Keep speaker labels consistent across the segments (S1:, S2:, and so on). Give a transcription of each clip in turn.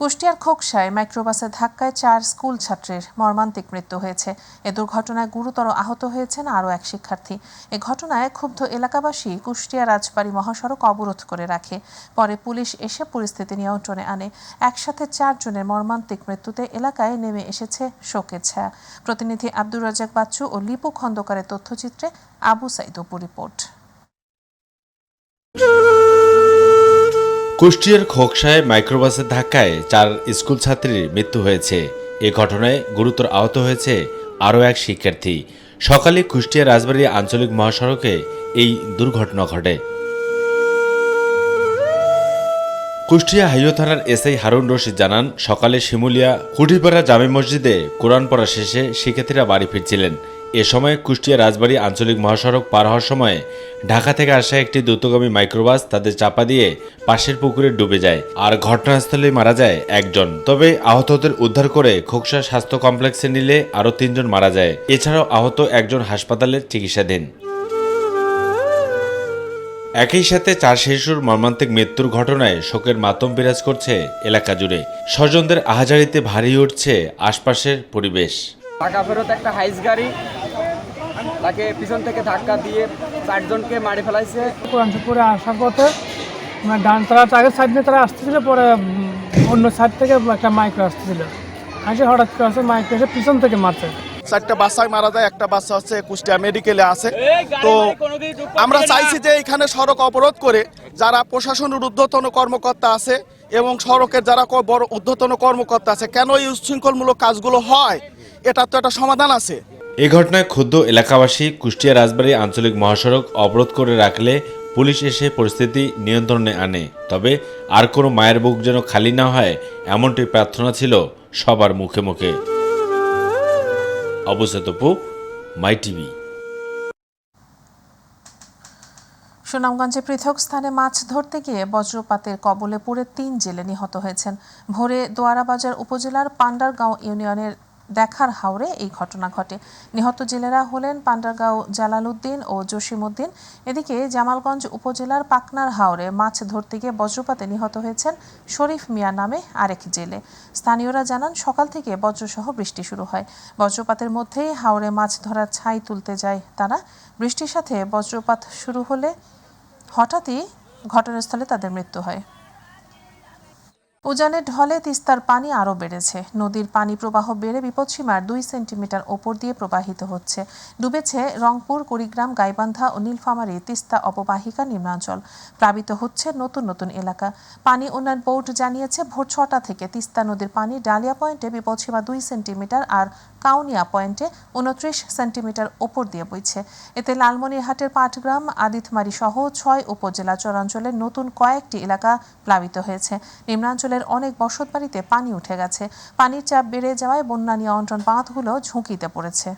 S1: কুষ্টিয়ার খোকসায় মাইক্রোবাসের ধাক্কায় 4 স্কুল ছাত্রের মর্মান্তিক মৃত্যু হয়েছে। এ দুর্ঘটনায় গুরুতর আহত হয়েছেন আরও এক শিক্ষার্থী। এ ঘটনায় ক্ষুব্ধ এলাকাবাসী কুষ্টিয়া রাজবাড়ী মহাসড়ক অবরোধ করে রাখে। পরে পুলিশ এসে পরিস্থিতি নিয়ন্ত্রণে আনে। একসাথে 4 জনের মর্মান্তিক মৃত্যুতে এলাকায় নেমে এসেছে শোকের ছায়া। প্রতিনিধি আব্দুর রাজ্জাক বাচ্চু ও লিপু খন্দকারের তথ্যচিত্রে আবু সাইদ অপু রিপোর্ট।
S2: কুষ্টিয়ার খোকসায় মাইক্রোবাসের ধাক্কায় 4 স্কুল ছাত্রীর মৃত্যু হয়েছে। এ ঘটনায় গুরুতর আহত হয়েছে আরও এক শিক্ষার্থী। সকালে কুষ্টিয়া রাজবাড়ী আঞ্চলিক মহাসড়কে এই দুর্ঘটনা ঘটে। কুষ্টিয়া হাইওয়ে থানার এসআই হারুন রশিদ জানান, সকালে শিমুলিয়া কুঠিপাড়া জামে মসজিদে কোরআন পড়া শেষে শিক্ষার্থীরা বাড়ি ফিরছিলেন। এ সময় কুষ্টিয়া রাজবাড়ী আঞ্চলিক মহাসড়ক পার হওয়ার সময় ঢাকা থেকে আসা একটি দ্রুতগামী মাইক্রোবাস তাদের চাপা দিয়ে পাশের পুকুরে ডুবে যায়, আর ঘটনাস্থলে মারা যায় একজন। তবে আহতদের উদ্ধার করে খোকসা স্বাস্থ্য কমপ্লেক্সে নিলে আরও 3 জন মারা যায়। এছাড়াও আহত একজন হাসপাতালে চিকিৎসাধীন। একই সাথে 4 শিশুর মর্মান্তিক মৃত্যুর ঘটনায় শোকের মাতম বিরাজ করছে এলাকা জুড়ে। স্বজনদের আহাজারিতে ভারী উঠছে আশপাশের পরিবেশ।
S3: ঢাকা ফেরত একটা হাইস গাড়ি তাকে পিছন থেকে ধাক্কা দিয়ে 4 জনকে মারি ফেলাইছে।
S4: কোরআনপুরে আসার পথে তারা আগের সাইড দিয়ে তারা আসতেছিল, পরে অন্য সাইড থেকে একটা মাইক্রো আসতেছিল, আসে হঠাৎ করে আসে মাইক্রো এসে পিছন থেকে মারছে।
S5: 4টা বাচ্চায় মারা যায়, একটা বাচ্চা হচ্ছে কুষ্টিয়া মেডিকেলে আছে। তো আমরা চাইছি যে এখানে সড়ক অবরোধ করে যারা প্রশাসনের ঊর্ধ্বতন কর্মকর্তা আছে এবং সড়কের যারা বড় ঊর্ধ্বতন কর্মকর্তা আছে, কেন এই উচ্ছৃঙ্খলমূলক কাজগুলো হয়, এটা তো একটা সমাধান আছে।
S2: এ ঘটনায় ক্ষুব্ধ এলাকাবাসী কুষ্টিয়া রাজবাড়ী আঞ্চলিক মহাসড়ক অবরোধ করে রাখলে পুলিশ এসে পরিস্থিতি নিয়ন্ত্রণে আনে। তবে আর কোনো মায়ের বুক যেন খালি না হয়, এমনটি প্রার্থনা ছিল সবার মুখে মুখে। অবসেতপু, মাই টিভি।
S1: সুনামগঞ্জে পৃথক স্থানে মাছ ধরতে গিয়ে বজ্রপাতের কবলে পড়ে 3 জেলে নিহত হয়েছেন। ভোরে দোয়ারাবাজার উপজেলার পান্ডারগাঁও ইউনিয়নের দেখার হাওরে এই ঘটনা ঘটে। নিহত জেলেরা হলেন পান্ডারগাঁও জালালউদ্দিন ও জসিমউদ্দিন। এদিকে জামালগঞ্জ উপজেলার পাকনার হাওরে মাছ ধরতে গিয়ে বজ্রপাতে নিহত হয়েছেন শরীফ মিয়া নামে আরেক জেলে। স্থানীয়রা জানান, সকাল থেকে বজ্রসহ বৃষ্টি শুরু হয়। বজ্রপাতের মধ্যেই হাওরে মাছ ধরার ছাই তুলতে যায় তারা। বৃষ্টির সাথে বজ্রপাত শুরু হলে হঠাৎই ঘটনাস্থলে তাদের মৃত্যু হয়। উজানের ঢলে তিস্তার পানি আরও বেড়েছে। নদীর পানি প্রবাহ বেড়ে বিপদসীমার 2 সেন্টিমিটার ওপর দিয়ে প্রবাহিত হচ্ছে। ডুবেছে রংপুর, কুড়িগ্রাম, গাইবান্ধা ও নীলফামারী তিস্তা অববাহিকা নিম্নাঞ্চল। প্লাবিত হচ্ছে নতুন নতুন এলাকা। পানি উন্নয়ন বোর্ড জানিয়েছে, ভোর 6টা থেকে তিস্তা নদীর পানি ডালিয়া পয়েন্টে বিপদসীমা 2 সেন্টিমিটার আর কাউনিয়া পয়েন্টে 29 সেন্টিমিটার ওপর দিয়ে বইছে। এতে লালমনিরহাটের পাটগ্রাম, আদিতমারি সহ 6 উপজেলা চরাঞ্চলের নতুন কয়েকটি এলাকা প্লাবিত হয়েছে। নিম্নাঞ্চলের অনেক বসতবাড়িতে পানি উঠে গেছে। পানির চাপ বেড়ে যাওয়ায় বন্যা নিয়ন্ত্রণ বাঁধগুলো ঝুঁকিতে পড়েছে।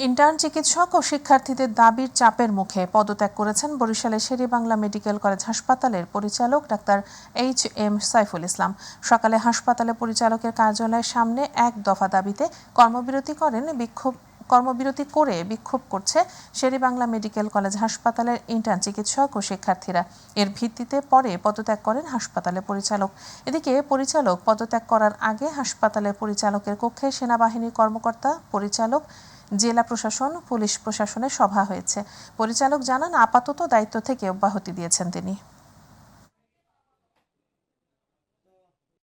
S1: ইন্টার্ন চিকিৎসক ও শিক্ষার্থীদের দাবির চাপের মুখে পদত্যাগ করেছেন বরিশালের শেরেবাংলা মেডিকেল কলেজ হাসপাতালের পরিচালক ডাক্তার HM সাইফুল ইসলাম। সকালে হাসপাতালের পরিচালকের কার্যালয়ের সামনে 1 দফা দাবিতে কর্মবিরতি করে বিক্ষোভ করছে শেরেবাংলা মেডিকেল কলেজ হাসপাতালের ইন্টার্ন চিকিৎসক ও শিক্ষার্থীরা। এর ভিত্তিতে পরে পদত্যাগ করেন হাসপাতালের পরিচালক। এদিকে পরিচালক পদত্যাগ করার আগে হাসপাতালের পরিচালকের কক্ষে সেনাবাহিনীর কর্মকর্তা, পরিচালক, জেলা প্রশাসন, পুলিশ প্রশাসনের সভা হয়েছে। পরিচালক জানান, আপাতত দায়িত্ব থেকে অব্যাহতি দিয়েছেন তিনি।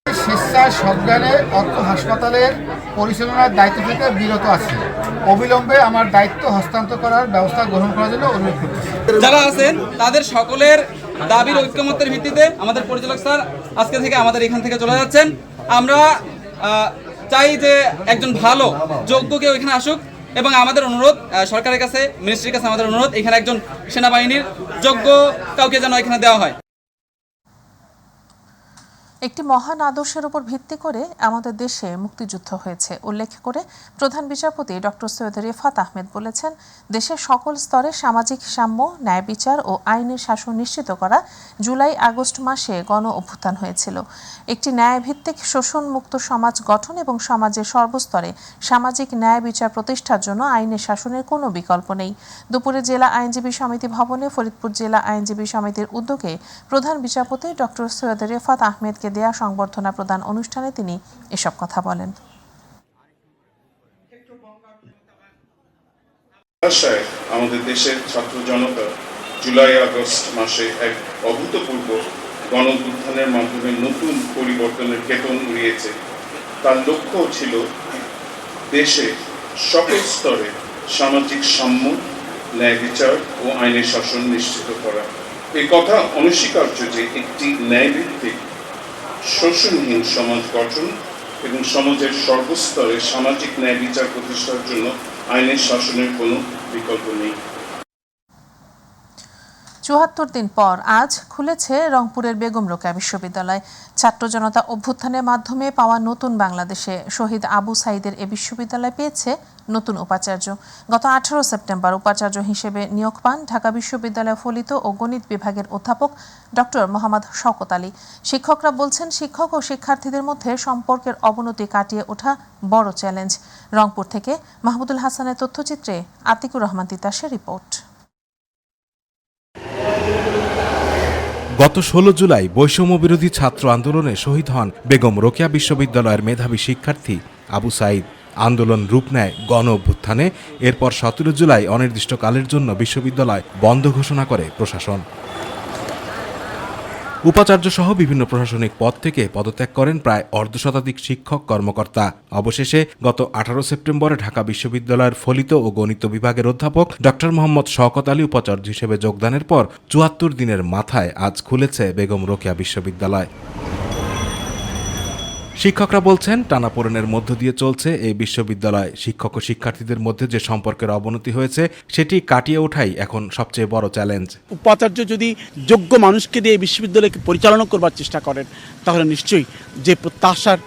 S6: স্বেচ্ছায় সজ্ঞানে অর্থ হাসপাতালের পরিচালনার দায়িত্ব থেকে বিরত আছি। অবিলম্বে আমার দায়িত্ব হস্তান্তর করার ব্যবস্থা গ্রহণ করার জন্য অনুরোধ করছি।
S3: যারা আছেন তাদের সকলের দাবির ঐক্যমত্যের ভিত্তিতে আমাদের পরিচালক স্যার আজকে থেকে আমাদের এখান থেকে চলে যাচ্ছেন। আমরা চাই যে একজন ভালো যোগ্য কেউ এখানে আসুক, এবং আমাদের অনুরোধ সরকারের কাছে, মিনিস্ট্রির কাছে আমাদের অনুরোধ, এখানে একজন সেনাবাহিনীর যোগ্য কাউকে যেন এখানে দেওয়া হয়।
S1: একটি মহান আদর্শের উপর ভিত্তি করে আমাদের দেশে মুক্তিযুদ্ধ হয়েছে উল্লেখ করে প্রধান বিচারপতি ডক্টর সৈয়দ রেফাত আহমেদ বলেছেন, দেশের সকল স্তরে সামাজিক সাম্য, ন্যায় বিচার ও আইনের শাসন নিশ্চিত করা জুলাই আগস্ট মাসে গণ অভ্যুত্থান হয়েছিল। একটি ন্যায়ভিত্তিক শোষণমুক্ত সমাজ গঠন এবং সমাজের সর্বস্তরে সামাজিক ন্যায় বিচার প্রতিষ্ঠার জন্য আইনের শাসনের কোনো বিকল্প নেই। দুপুরে জেলা আইনজীবী সমিতি ভবনে ফরিদপুর জেলা আইনজীবী সমিতির উদ্যোগে প্রধান বিচারপতি ডক্টর সৈয়দ রেফাত আহমেদকে দেয়া সংবর্ধনা প্রদান অনুষ্ঠানে তিনি এসব কথা বলেন।
S7: আমাদের দেশের ছাত্র জনতা জুলাই আগস্ট মাসে এক অভূতপূর্ব গণঅভ্যুত্থানের মাধ্যমে নতুন পরিবর্তনের কেতন উড়িয়েছে। তার লক্ষ্য ছিল দেশে সকল স্তরে সামাজিক সাম্য, ন্যায় বিচার ও আইনের শাসন নিশ্চিত করা। এই কথা অনস্বীকার্য যে একটি ন্যায়ভিত্তিক শোষণহীন সমাজ গঠন এবং সমাজের সর্বস্তরে সামাজিক ন্যায় বিচার প্রতিষ্ঠার জন্য আইনের শাসনের কোনো বিকল্প নেই।
S1: ৭৪ দিন পর আজ খুলেছে রংপুরের বেগম রোকেয়া বিশ্ববিদ্যালয়। ছাত্র জনতা অভ্যুত্থানের মাধ্যমে পাওয়া নতুন বাংলাদেশে শহীদ আবু সাঈদের এ বিশ্ববিদ্যালয় পেয়েছে নতুন উপাচার্য। গত 18 সেপ্টেম্বর উপাচার্য হিসেবে নিয়োগ পান ঢাকা বিশ্ববিদ্যালয় ফলিত ও গণিত বিভাগের অধ্যাপক ডক্টর মোহাম্মদ শওকত আলী। শিক্ষকরা বলছেন, শিক্ষক ও শিক্ষার্থীদের মধ্যে সম্পর্কের অবনতি কাটিয়ে ওঠা বড় চ্যালেঞ্জ। রংপুর থেকে মাহমুদুল হাসানের তথ্যচিত্রে আতিকুর রহমান তিতাসের রিপোর্ট।
S8: গত 16 জুলাই বৈষম্য বিরোধী ছাত্র আন্দোলনে শহীদ হন বেগম রোকেয়া বিশ্ববিদ্যালয়ের মেধাবী শিক্ষার্থী আবু সাঈদ। আন্দোলন রূপ নেয় গণ অভ্যুত্থানে। এরপর 17 জুলাই অনির্দিষ্টকালের জন্য বিশ্ববিদ্যালয় বন্ধ ঘোষণা করে প্রশাসন। উপাচার্য সহ বিভিন্ন প্রশাসনিক পদ থেকে পদত্যাগ করেন প্রায় অর্ধশতাধিক শিক্ষক কর্মকর্তা। অবশেষে গত 18 সেপ্টেম্বরে ঢাকা বিশ্ববিদ্যালয়ের ফলিত ও গণিত বিভাগের অধ্যাপক ডক্টর মোহাম্মদ শওকত আলী উপাচার্য হিসেবে যোগদানের পর ৭৪ দিনের মাথায় আজ খুলেছে বেগম রোকেয়া বিশ্ববিদ্যালয়। শিক্ষকরা বলছেন, টানাপোড়েনের মধ্য দিয়ে চলছে এই বিশ্ববিদ্যালয়। শিক্ষক ও শিক্ষার্থীদের মধ্যে যে সম্পর্কের অবনতি হয়েছে সেটি কাটিয়ে ওঠাই এখন সবচেয়ে বড় চ্যালেঞ্জ।
S9: উপাচার্য যদি যোগ্য মানুষকে দিয়ে এই বিশ্ববিদ্যালয়কে পরিচালনা করবার চেষ্টা করেন, তাহলে নিশ্চয়ই যে প্রত্যাশার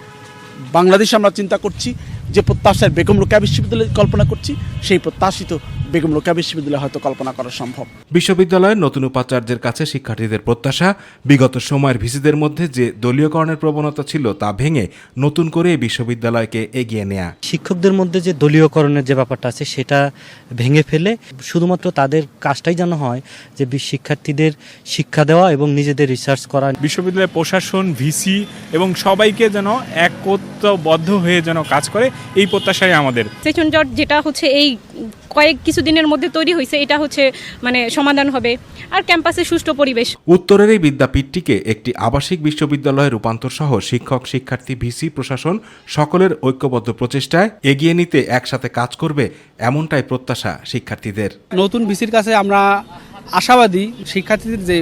S9: বাংলাদেশ আমরা চিন্তা করছি, যে প্রত্যাশার বেগম রোকেয়া বিশ্ববিদ্যালয় কল্পনা করছি, সেই প্রত্যাশিত বেগম রোকেয়া বিশ্ববিদ্যালয় হয়তো কল্পনা করা সম্ভব।
S8: বিশ্ববিদ্যালয়ের নতুন উপাচার্যের কাছে শিক্ষার্থীদের প্রত্যাশা, বিগত সময়ের ভিসিদের মধ্যে যে দলীয়করণের প্রবণতা ছিল তা ভেঙে নতুন করে এই বিশ্ববিদ্যালয়কে এগিয়ে নেয়া।
S10: শিক্ষকদের মধ্যে যে দলীয়করণের যে ব্যাপারটা আছে সেটা ভেঙে ফেলে শুধুমাত্র তাদের কাজটাই যেন হয় যে শিক্ষার্থীদের শিক্ষা দেওয়া এবং নিজেদের রিসার্চ করা।
S11: বিশ্ববিদ্যালয়ের প্রশাসন, ভিসি এবং সবাইকে যেন একত্রবদ্ধ হয়ে যেন কাজ করে, এই প্রত্যাশাই আমাদের।
S12: সেশন জট যেটা হচ্ছে এই কিছুদিনের মধ্যে তৈরি হয়েছে, এটা হচ্ছে মানে সমাধান হবে, আর ক্যাম্পাসে সুষ্ঠু পরিবেশ।
S8: উত্তরের এই বিদ্যাপীঠটিকে একটি আবাসিক বিশ্ববিদ্যালয়ে রূপান্তর সহ শিক্ষক, শিক্ষার্থী, ভিসি, প্রশাসন সকলের ঐক্যবদ্ধ প্রচেষ্টায় এগিয়ে নিতে একসাথে কাজ করবে, এমনটাই প্রত্যাশা শিক্ষার্থীদের।
S9: নতুন ভিসির কাছে আমরা আশাবাদী, শিক্ষার্থীদের যে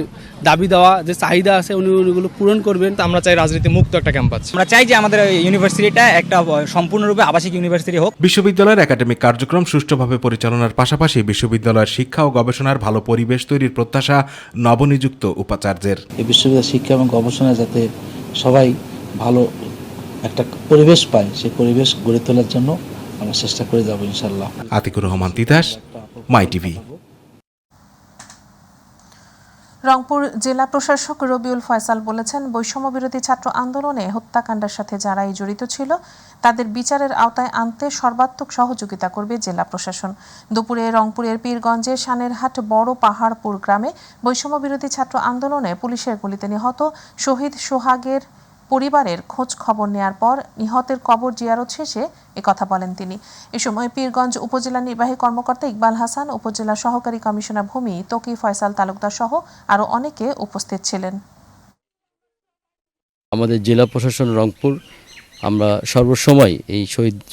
S9: দাবি দেওয়া যে চাহিদা আছে উনি ওগুলো পূরণ করবেন।
S13: আমরা চাই রাজনীতি মুক্ত একটা ক্যাম্পাস। আমরা চাই যে আমাদের ইউনিভার্সিটিটা একটা সম্পূর্ণরূপে আবাসিক ইউনিভার্সিটি হোক।
S8: বিশ্ববিদ্যালয়ের একাডেমিক কার্যক্রম সুষ্ঠুভাবে পরিচালনার পাশাপাশি বিশ্ববিদ্যালয়ের শিক্ষা ও গবেষণার ভালো পরিবেশ তৈরির প্রত্যাশা নবনিযুক্ত উপাচার্যের।
S14: এই বিশ্ববিদ্যালয়ের শিক্ষা এবং গবেষণা যাতে সবাই ভালো একটা পরিবেশ পায়, সেই পরিবেশ গড়ে তোলার জন্য আমরা চেষ্টা করে যাব ইনশাআল্লাহ।
S8: আতিকুর রহমান তিতাস, মাই টিভি।
S1: রংপুর জেলা প্রশাসক রবিউল ফয়সাল বলেছেন, বৈষম্য বিরোধী ছাত্র আন্দোলনে হত্যাকাণ্ডের সাথে যারাই জড়িত ছিল তাদের বিচারের আওতায় আনতে সর্বাত্মক সহযোগিতা করবে জেলা প্রশাসন। দুপুরে রংপুরের পীরগঞ্জের সানেরহাট বড় পাহাড়পুর গ্রামে বৈষম্য বিরোধী ছাত্র আন্দোলনে পুলিশের গুলিতে নিহত শহীদ সোহাগের পরিবারের খোঁজ খবর নেয়ার পর নিহতের কবর জিয়ারত শেষে একথা বলেন তিনি। এ সময় পীরগঞ্জ উপজেলা নির্বাহী কর্মকর্তা ইকবাল হাসান, উপজেলা সহকারী কমিশনার ভূমি তকি ফয়সাল তালুকদার সহ আরও অনেকে উপস্থিত ছিলেন।
S15: আমাদের জেলা প্রশাসন রংপুর আমরা সর্বসময় এই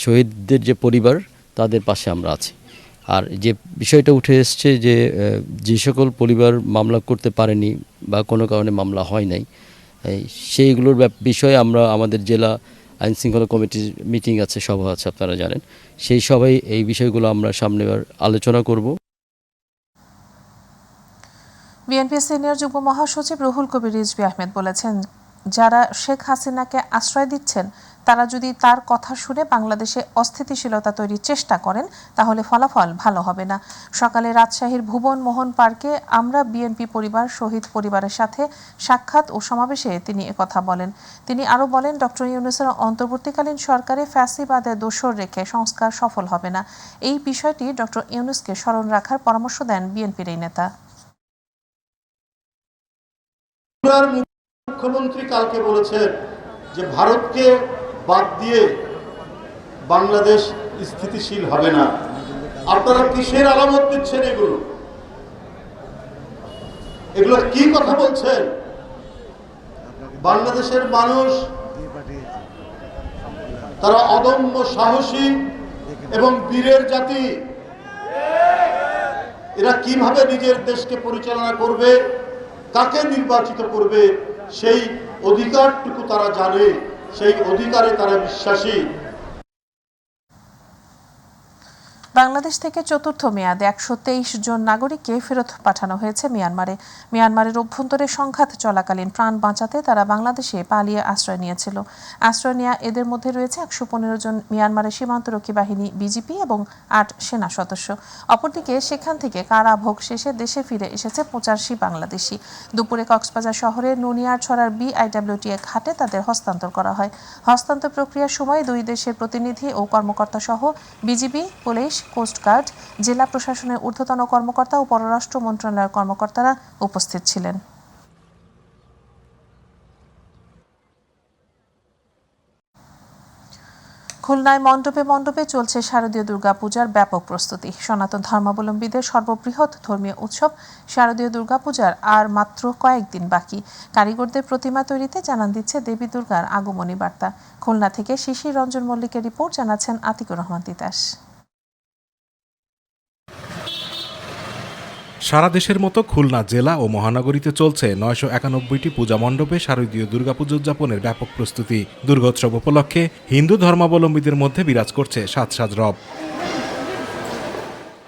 S15: শহীদদের যে পরিবার তাদের পাশে আমরা আছি। আর যে বিষয়টা উঠে এসছে যে সকল পরিবার মামলা করতে পারেনি বা কোনো কারণে মামলা হয় নাই, সেইগুলোর বিষয়ে আমরা আমাদের জেলা আইন শৃঙ্খলা কমিটির মিটিং আছে, সভা আছে, আপনারা জানেন। সেই সভায় এই বিষয়গুলো আমরা সামনেবার আলোচনা করব।
S1: বিএনপি সিনিয়র যুগ্ম মহাসচিব রুহুল কবির রিজভী আহমেদ বলেছেন, যারা শেখ হাসিনাকে আশ্রয় দিচ্ছেন তারা যদি তার কথা শুনে বাংলাদেশে অস্থিতিশীলতা তৈরির চেষ্টা করেন তাহলে ফলাফল ভালো হবে না। সকালে রাজশাহীর ভুবন মোহন পার্কে আমরা বিএনপি পরিবার শহীদ পরিবারের সাথে সাক্ষাৎ ও সমাবেশে তিনি একথা বলেন। তিনি আরও বলেন, ডক্টর ইউনূসের অন্তর্বর্তীকালীন সরকারে ফ্যাসিবাদের দোসর রেখে সংস্কার সফল হবে না। এই বিষয়টি ডক্টর ইউনূসকে স্মরণ রাখার পরামর্শ দেন বিএনপির এই নেতা।
S16: মুখ্যমন্ত্রী কালকে বলেছেন যে ভারতকে বাদ দিয়ে বাংলাদেশ স্থিতিশীল হবে না। আপনারা কিসের আলামত দিচ্ছেন? এগুলো কি কথা বলছেন? বাংলাদেশের মানুষ তারা অদম্য সাহসী এবং বীরের জাতি। এরা কিভাবে নিজের দেশকে পরিচালনা করবে, কাকে নির্বাচিত করবে, সেই অধিকারটুকু তারা জানে, সেই অধিকারে তারা বিশ্বাসী।
S1: বাংলাদেশ থেকে চতুর্থ মেয়াদে 123 জন নাগরিককে ফেরত পাঠানো হয়েছে মিয়ানমারে। মিয়ানমারের অভ্যন্তরে সংঘাত চলাকালীন প্রাণ বাঁচাতে তারা বাংলাদেশে পালিয়ে আশ্রয় নিয়েছিল। আশ্রয় নেওয়া এদের মধ্যে রয়েছে 115 জন মিয়ানমারের সীমান্তরক্ষী বাহিনী বিজিপি এবং 8 সেনা সদস্য। অপরদিকে সেখান থেকে কারাভোগ শেষে দেশে ফিরে এসেছে 85 বাংলাদেশি। দুপুরে কক্সবাজার শহরের নুনিয়ারছড়ার BIWTA ঘাটে তাদের হস্তান্তর করা হয়। হস্তান্তর প্রক্রিয়ার সময় দুই দেশের প্রতিনিধি ও কর্মকর্তা সহ বিজিবি, পুলিশ, কোস্টগার্ড, জেলা প্রশাসনের ঊর্ধ্বতন কর্মকর্তা ও পররাষ্ট্র মন্ত্রণালয়ের কর্মকর্তারা উপস্থিত ছিলেন। খুলনায় মণ্ডপে মণ্ডপে চলছে শারদীয় দুর্গাপূজার ব্যাপক প্রস্তুতি। সনাতন ধর্মাবলম্বীদের সর্ববৃহৎ ধর্মীয় উৎসব শারদীয় দুর্গাপূজার আর মাত্র কয়েকদিন বাকি। কারিগরদের প্রতিমা তৈরিতে জানান দিচ্ছে দেবী দুর্গার আগমনী বার্তা। খুলনা থেকে শিশির রঞ্জন মল্লিকের রিপোর্ট, জানাচ্ছেন আতিকুর রহমান তিতাস।
S8: সারা দেশের মতো খুলনা জেলা ও মহানগরীতে চলছে 991টি পূজা মণ্ডপে শারদীয় দুর্গাপুজো উদযাপনের ব্যাপক প্রস্তুতি। দুর্গোৎসব উপলক্ষে হিন্দু ধর্মাবলম্বীদের মধ্যে বিরাজ করছে সাজ রব।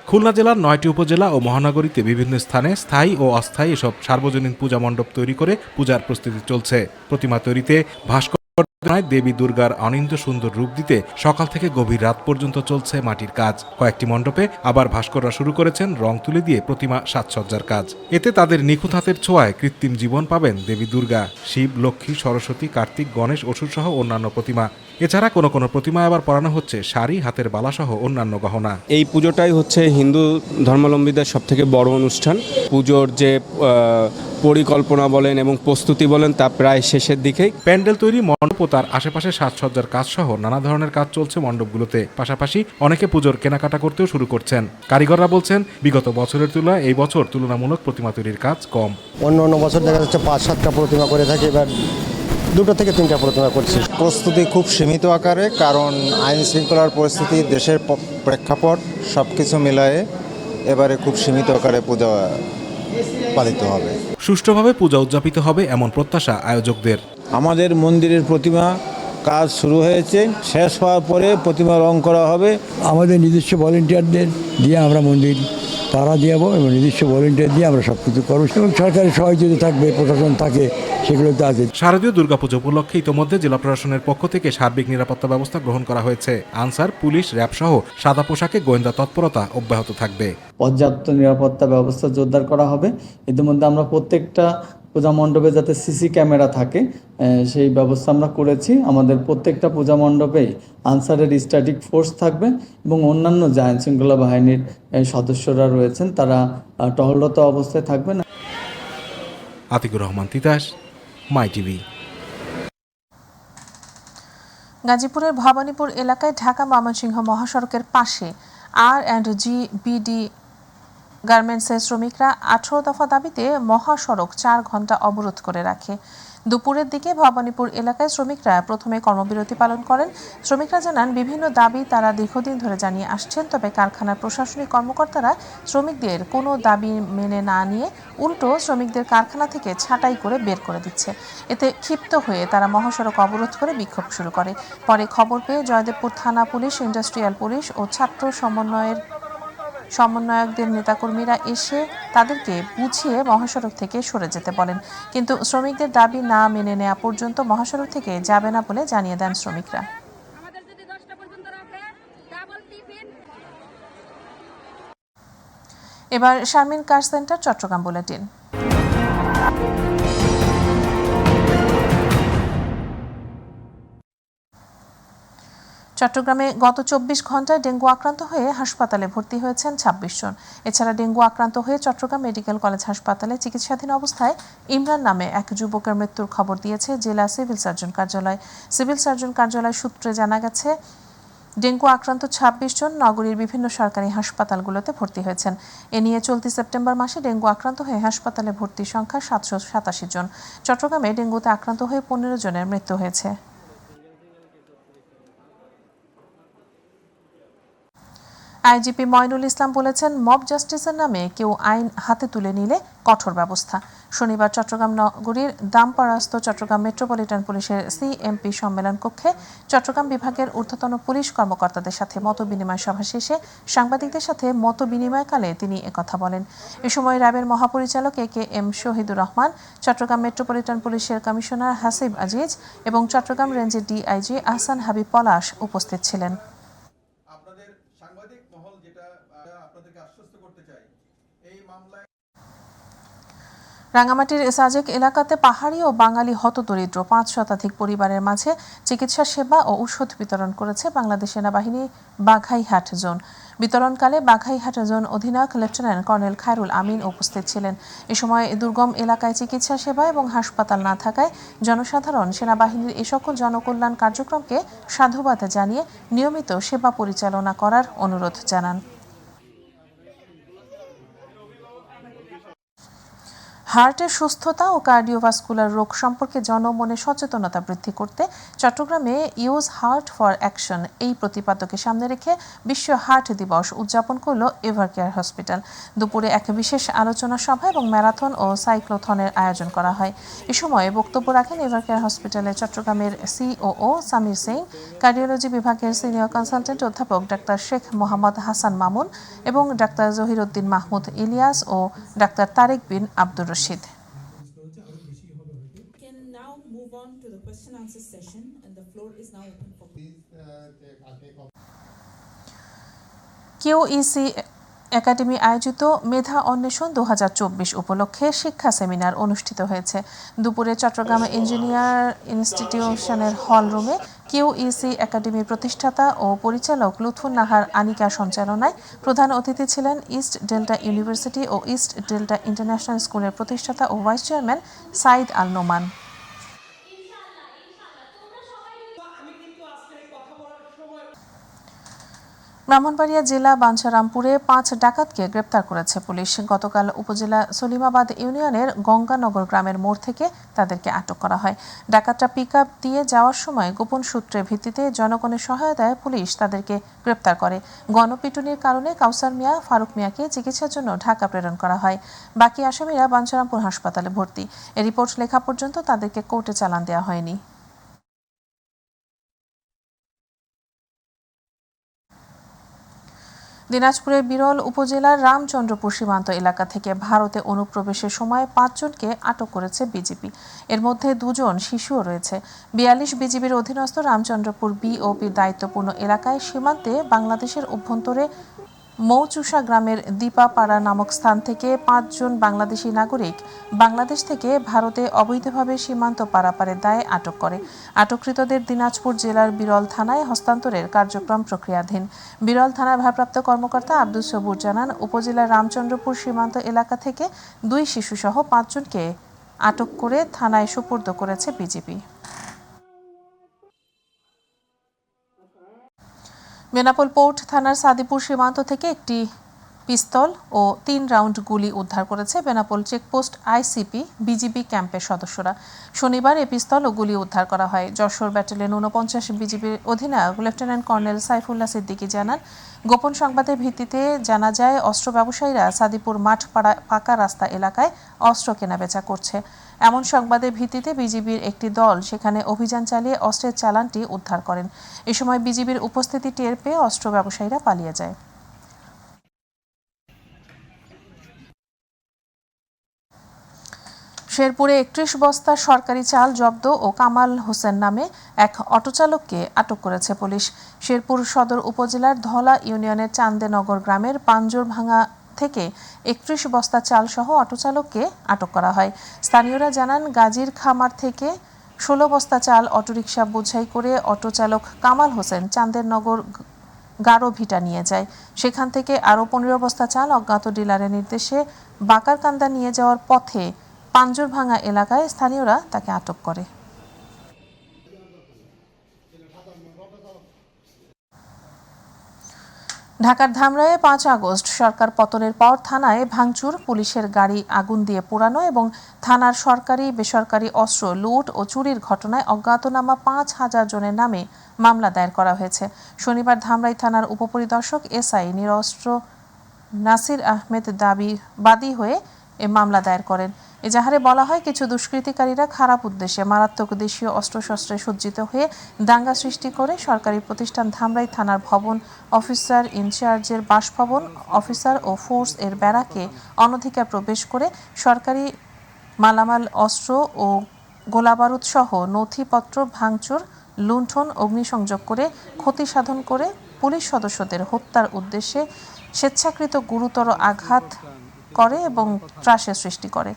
S8: খুলনা জেলার 9টি উপজেলা ও মহানগরীতে বিভিন্ন স্থানে স্থায়ী ও অস্থায়ী এসব সার্বজনীন পূজা মণ্ডপ তৈরি করে পূজার প্রস্তুতি চলছে। প্রতিমা তৈরিতে ভাস্কর দেবী দুর্গার অনিন্দ্য সুন্দর রূপ দিতে সকাল থেকে গভীর রাত পর্যন্ত চলছে মাটির কাজ। কয়েকটি মণ্ডপে আবার ভাস্কররা শুরু করেছেন রং তুলি দিয়ে প্রতিমা সাজসজ্জার কাজ। এতে তাদের নিখুঁত হাতের ছোঁয়ায় কৃত্রিম জীবন পাবেন দেবী দুর্গা, শিব, লক্ষ্মী, সরস্বতী, কার্তিক, গণেশ, অসুর সহ অন্যান্য প্রতিমা। এছাড়া কোনো কোনো প্রতিমায় আবার পরানো হচ্ছে শাড়ি, হাতের বালা সহ অন্যান্য গহনা।
S17: এই পুজোটাই হচ্ছে হিন্দু ধর্মাবলম্বীদের সবথেকে বড় অনুষ্ঠান। পুজোর যে পরিকল্পনা বলেন এবং প্রস্তুতি বলেন তা প্রায় শেষের দিকেই।
S8: প্যান্ডেল তৈরি, মণ্ডপ ও তার আশেপাশে সাজসজ্জার কাজ সহ নানা ধরনের কাজ চলছে মণ্ডপগুলোতে। পাশাপাশি অনেকে পুজোর কেনাকাটা করতেও শুরু করছেন। কারিগররা বলছেন, বিগত বছরের তুলনায় এই বছর তুলনামূলক প্রতিমা তৈরির কাজ কম।
S18: অন্য বছর দেখা যাচ্ছে 5-7টা প্রতিমা করে থাকি, এবার 2 থেকে 3টা প্রতিমা করছি। প্রস্তুতি খুব সীমিত আকারে, কারণ আইন শৃঙ্খলার পরিস্থিতি, দেশের প্রেক্ষাপট সব কিছু মিলায়ে এবারে খুব সীমিত আকারে পূজা পালিত হবে।
S8: সুষ্ঠুভাবে পূজা উদযাপিত হবে এমন প্রত্যাশা আয়োজকদের।
S19: আমাদের মন্দিরের প্রতিমা কাজ শুরু হয়েছে, শেষ হওয়ার পরে প্রতিমা রং করা হবে।
S20: আমাদের নিজস্ব ভলেন্টিয়ারদের দিয়ে আমরা মন্দির পাড়া দিয়াবো এবং নিজস্ব ভলেন্টিয়ার দিয়ে আমরা সব কিছু করবো এবং সরকারের সহযোগিতা থাকবে, প্রশাসন থাকে, সেগুলোতে আছে।
S8: শারদীয় দুর্গাপুজো উপলক্ষে ইতোমধ্যে জেলা প্রশাসনের পক্ষ থেকে সার্বিক নিরাপত্তা ব্যবস্থা গ্রহণ করা হয়েছে। আনসার, পুলিশ, র্যাব সহ সাদা পোশাকে গোয়েন্দা তৎপরতা অব্যাহত থাকবে।
S21: পর্যাপ্ত নিরাপত্তা ব্যবস্থা জোরদার করা হবে। ইতিমধ্যে আমরা প্রত্যেকটা পূজা মণ্ডপে যাতে সিসি ক্যামেরা থাকে সেই ব্যবস্থা আমরা করেছি। আমাদের প্রত্যেকটা পূজা মণ্ডপে আনসারের স্ট্যাটিক ফোর্স থাকবে এবং অন্যান্য যে আইন শৃঙ্খলা বাহিনীর সদস্যরা রয়েছেন তারা টহলরত অবস্থায় থাকবেন।
S8: আতিকুর রহমান তিতাস, মাই টিভি।
S1: গাজীপুরের ভবানীপুর এলাকায় ঢাকা ময়মনসিংহ মহাসড়কের পাশে R&G গার্মেন্টসের শ্রমিকরা 18 দফা দাবিতে মহাসড়ক 4 ঘন্টা অবরোধ করে রাখে। দুপুরের দিকে ভবানীপুর এলাকায় শ্রমিকরা প্রথমে কর্মবিরতি পালন করেন। শ্রমিকরা জানান, বিভিন্ন দাবি তারা দীর্ঘদিন ধরে জানিয়ে আসছেন, তবে কারখানার প্রশাসনিক কর্মকর্তারা শ্রমিকদের কোনো দাবি মেনে না নিয়ে উল্টো শ্রমিকদের কারখানা থেকে ছাঁটাই করে বের করে দিচ্ছে। এতে ক্ষিপ্ত হয়ে তারা মহাসড়ক অবরোধ করে বিক্ষোভ শুরু করে। পরে খবর পেয়ে জয়দেবপুর থানা পুলিশ, ইন্ডাস্ট্রিয়াল পুলিশ ও ছাত্র সমন্বয়ের সমন্বয়কদের নেতাকর্মীরা এসে তাদেরকে বুঝিয়ে মহাসড়ক থেকে সরে যেতে বলেন, কিন্তু শ্রমিকদের দাবি না মেনে নেওয়া পর্যন্ত মহাসড়ক থেকে যাবে না বলে জানিয়ে দেন শ্রমিকরা। এবার শারমিন কার সেন্টার চট্টগ্রাম বুলেটিন। চট্টগ্রামে গত 24 ঘন্টায় ডেঙ্গু আক্রান্ত হয়ে হাসপাতালে ভর্তি হয়েছেন 26 জন। এছাড়া ডেঙ্গু আক্রান্ত হয়ে চট্টগ্রাম মেডিকেল কলেজ হাসপাতালে চিকিৎসাধীন অবস্থায় ইমরান নামে এক যুবকের মৃত্যুর খবর দিয়েছে জেলা সিভিল সার্জন কার্যালয়। সিভিল সার্জন কার্যালয় সূত্রে জানা গেছে, ডেঙ্গু আক্রান্ত 26 জন নগরীর বিভিন্ন সরকারি হাসপাতালগুলোতে ভর্তি হয়েছেন। এ নিয়ে চলতি সেপ্টেম্বর মাসে ডেঙ্গু আক্রান্ত হয়ে হাসপাতালে ভর্তির সংখ্যা 787 জন। চট্টগ্রামে ডেঙ্গুতে আক্রান্ত হয়ে 15 জনের মৃত্যু হয়েছে। আইজিপি মইনুল ইসলাম বলেছেন, মব জাস্টিসের নামে কেউ আইন হাতে তুলে নিলে কঠোর ব্যবস্থা। শনিবার চট্টগ্রাম নগরীর দামপাড়াস্থ চট্টগ্রাম মেট্রোপলিটন পুলিশের সিএমপি সম্মেলন কক্ষে চট্টগ্রাম বিভাগের ঊর্ধ্বতন পুলিশ কর্মকর্তাদের সাথে মতবিনিময় সভা শেষে সাংবাদিকদের সাথে মতবিনিময়কালে তিনি একথা বলেন। এ সময় র্যাবের মহাপরিচালক একেএম শহীদুর রহমান, চট্টগ্রাম মেট্রোপলিটন পুলিশের কমিশনার হাসিব আজিজ এবং চট্টগ্রাম রেঞ্জের ডিআইজি আহসান হাবিব পলাশ উপস্থিত ছিলেন। রাঙ্গামাটির সাজেক এলাকাতে পাহাড়ি ও বাঙালি হতদরিদ্র 5 শতাধিক পরিবারের মাঝে চিকিৎসা সেবা ও ঔষধ বিতরণ করেছে বাংলাদেশ সেনাবাহিনী বাঘাইহাট জোন। বিতরণকালে বাঘাইহাট জোন অধিনায়ক লেফটেন্যান্ট কর্নেল খায়রুল আমিন উপস্থিত ছিলেন। এ সময় দুর্গম এলাকায় চিকিৎসা সেবা এবং হাসপাতাল না থাকায় জনসাধারণ সেনাবাহিনীর এ সকল জনকল্যাণ কার্যক্রমকে সাধুবাদ জানিয়ে নিয়মিত সেবা পরিচালনা করার অনুরোধ জানান। হার্টের সুস্থতা ও কার্ডিওভাস্কুলার রোগ সম্পর্কে জনমনে সচেতনতা বৃদ্ধি করতে চট্টগ্রামে ইউজ হার্ট ফর অ্যাকশন এই প্রতিপাদ্যকে সামনে রেখে বিশ্ব হার্ট দিবস উদযাপন করল এভারকেয়ার হসপিটাল। দুপুরে এক বিশেষ আলোচনা সভা এবং ম্যারাথন ও সাইক্লোথনের আয়োজন করা হয়। এ সময় বক্তব্য রাখেন এভারকেয়ার হসপিটালের চট্টগ্রামের সিওও সামির সিং, কার্ডিওলজি বিভাগের সিনিয়র কনসালটেন্ট অধ্যাপক ডাক্তার শেখ মোহাম্মদ হাসান মামুন এবং ডাক্তার জহিরুদ্দিন মাহমুদ ইলিয়াস ও ডাক্তার তারেক বিন আব্দুর রশিদ। কিউইসি একাডেমি আয়োজিত মেধা অন্বেষণ 2024 উপলক্ষে শিক্ষা সেমিনার অনুষ্ঠিত হয়েছে। দুপুরে চট্টগ্রাম ইঞ্জিনিয়ার ইনস্টিটিউশনের হল রুমে কিউইসি একাডেমির প্রতিষ্ঠাতা ও পরিচালক লুৎফুন নাহার আনিকা সঞ্চালনায় প্রধান অতিথি ছিলেন ইস্ট ডেল্টা ইউনিভার্সিটি ও ইস্ট ডেল্টা ইন্টারন্যাশনাল স্কুলের প্রতিষ্ঠাতা ও ভাইস চেয়ারম্যান সাইদ আল নোমান। ব্রাহ্মণবাড়িয়া জেলা বাঞ্ছারামপুরে 5 ডাকাতকে গ্রেপ্তার করেছে পুলিশ। গতকাল উপজেলা সলিমাবাদ ইউনিয়নের গঙ্গানগর গ্রামের মোড় থেকে তাদেরকে আটক করা হয়। ডাকাতরা পিকআপ দিয়ে যাওয়ার সময় গোপন সূত্রের ভিত্তিতে জনগণের সহায়তায় পুলিশ তাদেরকে গ্রেপ্তার করে। গণপিটুনির কারণে কাউসার মিয়া, ফারুক মিয়াকে চিকিৎসার জন্য ঢাকা প্রেরণ করা হয়। বাকি আসামিরা বাঞ্ছারামপুর হাসপাতালে ভর্তি। এ রিপোর্ট লেখা পর্যন্ত তাদেরকে কোর্টে চালান দেওয়া হয়নি। দিনাজপুরের বিরল উপজেলার রামচন্দ্রপুর সীমান্ত এলাকা থেকে ভারতে অনুপ্রবেশের সময় 5 জনকে আটক করেছে বিজিবি। এর মধ্যে 2 জন শিশুও রয়েছে। 42 বিজিবির অধীনস্থ রামচন্দ্রপুর বিওপির দায়িত্বপূর্ণ এলাকায় সীমান্তে বাংলাদেশের অভ্যন্তরে মৌচুষা গ্রামের দীপাপাড়া নামক স্থান থেকে 5 জন বাংলাদেশি নাগরিক বাংলাদেশ থেকে ভারতে অবৈধভাবে সীমান্ত পারাপারের দায়ে আটক করে। আটককৃতদের দিনাজপুর জেলার বিরল থানায় হস্তান্তরের কার্যক্রম প্রক্রিয়াধীন। বিরল থানার ভারপ্রাপ্ত কর্মকর্তা আব্দুল সবুর জানান, উপজেলার রামচন্দ্রপুর সীমান্ত এলাকা থেকে 2 শিশুসহ 5 জনকে আটক করে থানায় সুপর্দ করেছে বিজিবি। বেনাপোল পোর্ট থানার সাদিপুর সীমান্ত থেকে একটি পিস্তল ও 3 রাউন্ড গুলি উদ্ধার করেছে বেনাপোল চেকপোস্ট আইসিপি বিজিবি ক্যাম্পের সদস্যরা। শনিবার এই পিস্তল ও গুলি উদ্ধার করা হয়। যশোর ব্যাটালিয়ন 49 বিজিবির অধিনায়ক লেফটেন্যান্ট কর্নেল সাইফুল্লাহ সিদ্দিকী জানান, গোপন সংবাদের ভিত্তিতে জানা যায় অস্ত্র ব্যবসায়ীরা সাদিপুর মাঠপাড়া পাকা রাস্তা এলাকায় অস্ত্র কেনাবেচা করছে। এমন সংবাদের ভিত্তিতে বিজিবির একটি দল সেখানে অভিযান চালিয়ে অস্ত্রের চালানটি উদ্ধার করেন। এ সময় বিজিবির উপস্থিতি টের পেয়ে অস্ত্র ব্যবসায়ীরা পালিয়ে যায়। শেরপুরে ৩১ বস্তা সরকারি চাল জব্দ ও কামাল হোসেন নামে এক অটোচালককে আটক করেছে পুলিশ। শেরপুর সদর উপজেলার ধলা ইউনিয়নের চান্দেনগর গ্রামের পাঞ্জরভাঙ্গা থেকে ৩১ বস্তা চাল সহ অটোচালককে আটক করা হয়। স্থানীয়রা জানান, গাজীর খামার থেকে ১৬ বস্তা চাল অটোরিকশা বোঝাই করে অটোচালক কামাল হোসেন চান্দেরনগর গারোভিটা নিয়ে যায়। সেখান থেকে আরও ১৫ বস্তা চাল অজ্ঞাত ডিলারের নির্দেশে বাকারকান্দা নিয়ে যাওয়ার পথে পাঞ্জরভাঙ্গা এলাকায় স্থানীয়রা তাকে আটক করে। ঢাকার ধামরায়ে ৫ আগস্ট সরকার পতনের পর থানায় ভাঙচুর, পুলিশের গাড়ি আগুন দিয়ে পোড়ানো এবং থানার সরকারি বেসরকারি অস্ত্র লুট ও চুরির ঘটনায় অজ্ঞাতনামা ৫,০০০ জনের নামে মামলা দায়ের করা হয়েছে। শনিবার ধামরাই থানার উপপরিদর্শক এসআই নিরস্ত্র নাসির আহমেদ বাদী হয়ে এ মামলা দায়ের করেন। এজাহারে বলা হয়, কিছু দুষ্কৃতিকারীরা খারাপ উদ্দেশ্যে মারাত্মক দেশীয় অস্ত্রশস্ত্রে সজ্জিত হয়ে দাঙ্গা সৃষ্টি করে সরকারি প্রতিষ্ঠান ধামরাই থানার ভবন, অফিসার ইনচার্জের বাসভবন, অফিসার ও ফোর্স এর ব্যারাকে অনধিকার প্রবেশ করে সরকারি মালামাল, অস্ত্র ও গোলাবারুদ সহ নথিপত্র ভাঙচুর, লুণ্ঠন, অগ্নিসংযোগ করে ক্ষতি সাধন করে পুলিশ সদস্যদের হত্যার উদ্দেশ্যে স্বেচ্ছাকৃত গুরুতর আঘাত করে এবং ত্রাসের সৃষ্টি করে।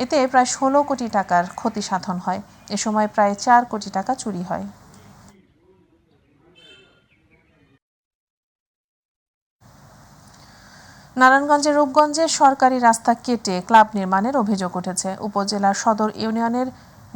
S1: এতে প্রায় ১৬ কোটি টাকার ক্ষতি সাধন হয়। এ সময় প্রায় ৪ কোটি টাকা চুরি হয়। নারায়ণগঞ্জের রূপগঞ্জে সরকারি রাস্তা কেটে ক্লাব নির্মাণের অভিযোগ উঠেছে। উপজেলার সদর ইউনিয়নের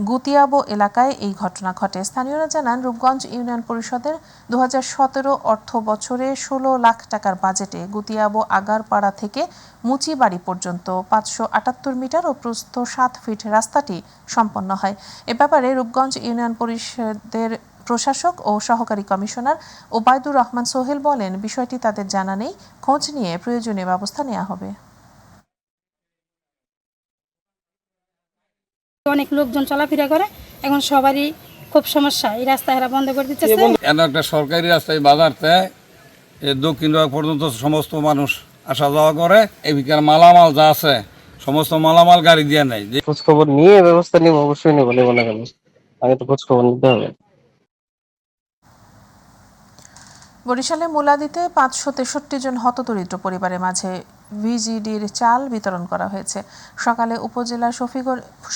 S1: গুতিয়াবো এলাকায় এই ঘটনা ঘটে। স্থানীয়রা জানান, রূপগঞ্জ ইউনিয়ন পরিষদের ২০১৭ অর্থ বছরে ১৬ লাখ টাকার বাজেটে গুতিয়াবো আগারপাড়া থেকে মুচিবাড়ি পর্যন্ত ৫৭৮ মিটার ও প্রস্থ ৭ ফিট রাস্তাটি সম্পন্ন হয়। এ ব্যাপারে রূপগঞ্জ ইউনিয়ন পরিষদের প্রশাসক ও সহকারী কমিশনার ওবায়দুর রহমান সোহেল বলেন, বিষয়টি তাদের জানা নেই, খোঁজ নিয়ে প্রয়োজনীয় ব্যবস্থা নেওয়া হবে।
S4: অনেক লোকজন চলাফেরা করে, এখন সবারই খুব সমস্যা, এই রাস্তা এরা বন্ধ করে দিচ্ছে।
S22: একটা সরকারি রাস্তায় বাজারতে দক্ষিণ বিভাগ পর্যন্ত সমস্ত মানুষ আসা যাওয়া করে, এদিকের মালামাল যা আছে সমস্ত মালামাল গাড়ি দিয়ে নেয়।
S23: খোঁজ খবর নিয়ে ব্যবস্থা নিয়ে অবশ্যই নেব, নেব না কেন, আগে তো খোঁজ খবর নিতে হবে।
S1: বরিশালে মুলাদিতে ৫৬৩ জন হতদরিদ্র পরিবারের মাঝে ভিজিডির চাল বিতরণ করা হয়েছে। সকালে উপজেলার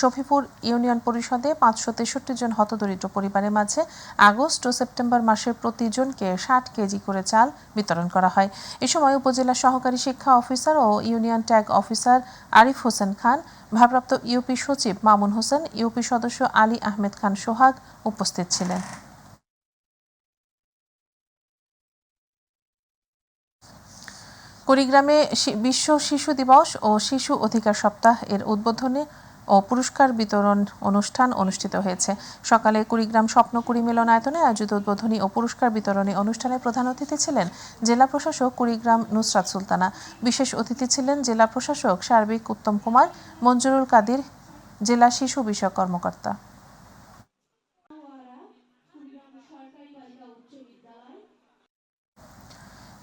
S1: শফিপুর ইউনিয়ন পরিষদে ৫৬৩ জন হতদরিদ্র পরিবারের মাঝে আগস্ট ও সেপ্টেম্বর মাসে প্রতিজনকে ৬০ কেজি করে চাল বিতরণ করা হয়। এ সময় উপজেলা সহকারী শিক্ষা অফিসার ও union tag officer Arif Hossain Khan, ভারপ্রাপ্ত ইউপি সচিব মামুন হোসেন, ইউপি সদস্য আলী আহমেদ খান সোহাগ উপস্থিত ছিলেন। কুড়িগ্রামে বিশ্ব শিশু দিবস ও শিশু অধিকার সপ্তাহ এর উদ্বোধনী ও পুরস্কার বিতরণ অনুষ্ঠান অনুষ্ঠিত হয়েছে। সকালে কুড়িগ্রাম স্বপ্নকুড়ি মিলনায়তনে আয়োজিত উদ্বোধনী ও পুরস্কার বিতরণী অনুষ্ঠানে প্রধান অতিথি ছিলেন জেলা প্রশাসক কুড়িগ্রাম নুসরাত সুলতানা। বিশেষ অতিথি ছিলেন জেলা প্রশাসক সার্বিক উত্তম কুমার, মঞ্জুরুল কাদির, জেলা শিশু বিষয়ক কর্মকর্তা।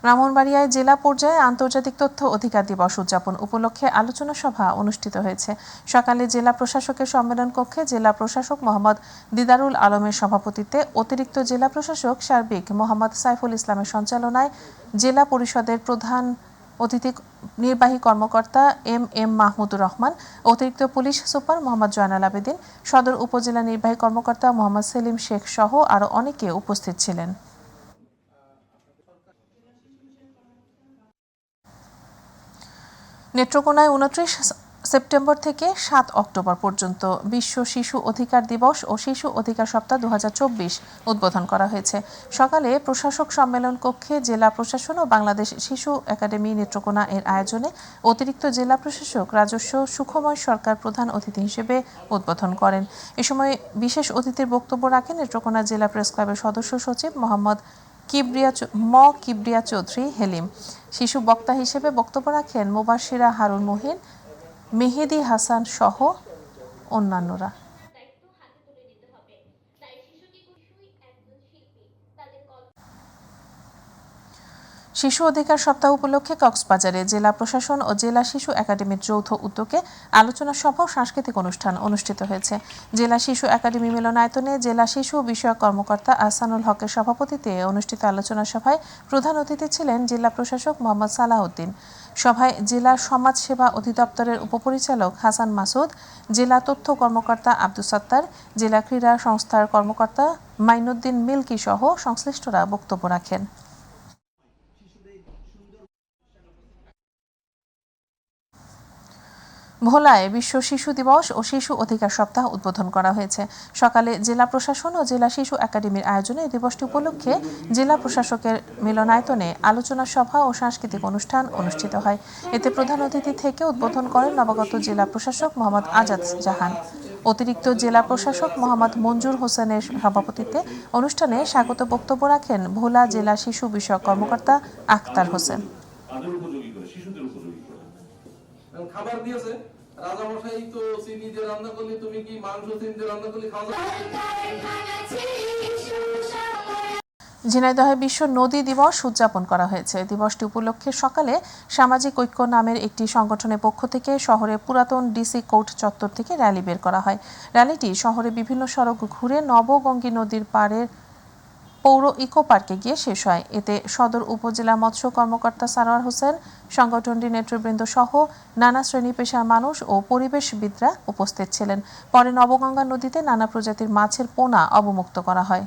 S1: ব্রাহ্মণবাড়িয়ায় জেলা পর্যায়ে আন্তর্জাতিক তথ্য অধিকার দিবস উদযাপন উপলক্ষে আলোচনা সভা অনুষ্ঠিত হয়েছে। সকালে জেলা প্রশাসকের সম্মেলন কক্ষে জেলা প্রশাসক মোহাম্মদ দিদারুল আলমের সভাপতিত্বে অতিরিক্ত জেলা প্রশাসক সার্বিক মোহাম্মদ সাইফুল ইসলামের সঞ্চালনায় জেলা পরিষদের প্রধান অতিথি নির্বাহী কর্মকর্তা এম মাহমুদুর রহমান, অতিরিক্ত পুলিশ সুপার মোহাম্মদ জয়নাল আবেদিন, সদর উপজেলা নির্বাহী কর্মকর্তা মোহাম্মদ সেলিম শেখ সহ আরও অনেকে উপস্থিত ছিলেন। নেত্রকোনায় ২৯ সেপ্টেম্বর থেকে ৭ অক্টোবর পর্যন্ত বিশ্ব শিশু অধিকার দিবস ও শিশু অধিকার সপ্তাহ ২০২৪ উদ্বোধন করা হয়েছে। সকালে প্রশাসক সম্মেলন কক্ষে জেলা প্রশাসন ও বাংলাদেশ শিশু একাডেমি নেত্রকোনা এর আয়োজনে অতিরিক্ত জেলা প্রশাসক রাজস্ব সুখময় সরকার প্রধান অতিথি হিসেবে উদ্বোধন করেন। এ সময় বিশেষ অতিথির বক্তব্য রাখেন নেত্রকোনা জেলা প্রেস ক্লাবের সদস্য সচিব মোহাম্মদ কিবরিয়া চৌধুরী হেলিম। শিশু বক্তা হিসেবে বক্তব্য রাখেন মুবাশিরা হারুন মুহিন, মেহেদি হাসান সহ অন্যান্যরা। শিশু অধিকার সপ্তাহ উপলক্ষে কক্সবাজারে জেলা প্রশাসন ও জেলা শিশু একাডেমির যৌথ উদ্যোগে আলোচনা সভা ও সাংস্কৃতিক অনুষ্ঠান অনুষ্ঠিত হয়েছে। জেলা শিশু একাডেমি মিলনায়তনে জেলা শিশু বিষয়ক কর্মকর্তা আহসানুল হকের সভাপতিত্বে অনুষ্ঠিত আলোচনা সভায় প্রধান অতিথি ছিলেন জেলা প্রশাসক মোহাম্মদ সালাহউদ্দিন। সভায় জেলা সমাজ সেবা অধিদপ্তরের উপপরিচালক হাসান মাসুদ, জেলা তথ্য কর্মকর্তা আব্দুস সাত্তার, জেলা ক্রীড়া সংস্থার কর্মকর্তা মাইনুদ্দিন মিল্কি সহ সংশ্লিষ্টরা বক্তব্য রাখেন। ভোলায় বিশ্ব শিশু দিবস ও শিশু অধিকার সপ্তাহ উদ্বোধন করা হয়েছে। সকালে জেলা প্রশাসন ও জেলা শিশু একাডেমির আয়োজনে এই দিবসটি উপলক্ষে জেলা প্রশাসকের মিলনায়তনে আলোচনা সভা ও সাংস্কৃতিক অনুষ্ঠান অনুষ্ঠিত হয়। এতে প্রধান অতিথি থেকে উদ্বোধন করেন নবাগত জেলা প্রশাসক মোহাম্মদ আজাদ জাহান। অতিরিক্ত জেলা প্রশাসক মোহাম্মদ মঞ্জুর হোসেনের সভাপতিত্বে অনুষ্ঠানে স্বাগত বক্তব্য রাখেন ভোলা জেলা শিশু বিষয়ক কর্মকর্তা আখতার হোসেন।
S2: খাবার দিয়েছে রাজামশাই তো চিনি দিয়ে রান্না করলে তুমি কি মাংস চিনি দিয়ে রান্না করলে খাওয়া
S1: ঝিনাইদহে বিশ্ব নদী দিবস উদযাপন করা হয়েছে। দিবসটি উপলক্ষে সকালে সামাজিক ঐক্য নামের একটি সংগঠনের পক্ষ থেকে শহরের পুরাতন ডিসি কোর্ট চত্বর থেকে র্যালি বের করা হয়। র্যালিটি শহরে বিভিন্ন সড়ক ঘুরে নবগঙ্গী নদীর পাড়ের পৌর ইকো পার্কে গিয়ে শেষ হয়। এতে সদর উপজেলা মৎস্য কর্মকর্তা সারোয়ার হোসেন, সংগঠনটির নেতৃবৃন্দ সহ নানা শ্রেণী পেশার মানুষ ও পরিবেশবিদরা উপস্থিত ছিলেন। পরে নবগঙ্গা নদীতে নানা প্রজাতির মাছের পোনা অবমুক্ত করা হয়।